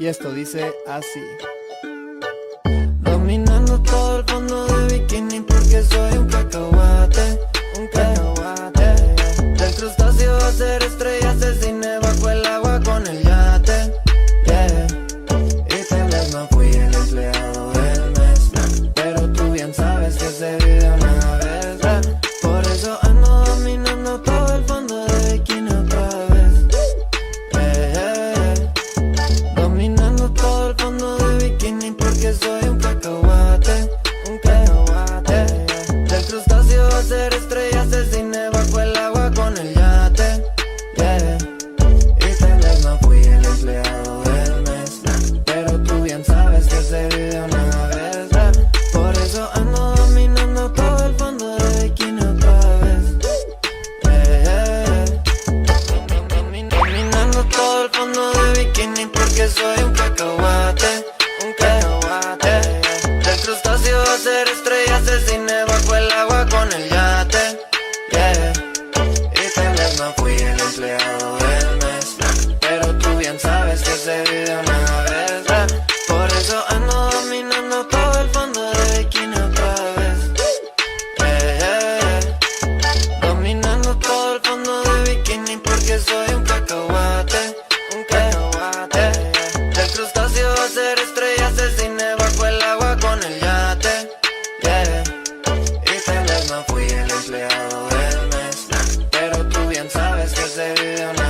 Y esto dice así. Dominando todo el fondo de bikini porque soy un cacahuate, un cacahuate. Del crustáceo a ser estrellas de cine bajo el agua con el yate, yeah. Y tal vez no fui el empleado del mes, pero tú bien sabes que ese video nada ves, por eso ando dominando todo el fondo de bikini otra vez, dominando todo el fondo de bikini porque soy un cacahuate, un cacahuate. Del crustáceo a ser estrellas de cine bajo el agua con el yate, yeah. Y tal vez no fui el empleado del mes, pero tú bien sabes que ese video nada ves, por eso ando dominando todo el fondo de bikini otra vez, dominando todo el fondo de bikini porque soy un cacahuate, un cacahuate. Del crustáceo a ser estrellas de cine bajo el agua con el yate, yeah. Y tal vez no fui el empleado del mes, pero tú bien sabes que ese video nada ves, por eso ando dominando todo el fondo de bikini otra vez, dominando todo el fondo de bikini porque soy un cacahuate, un cacahuate. Del crustáceo a ser estrellas de cine bajo el agua con el yate, yeah. Y tal vez no fui el empleado del mes, pero tú bien sabes que ese video no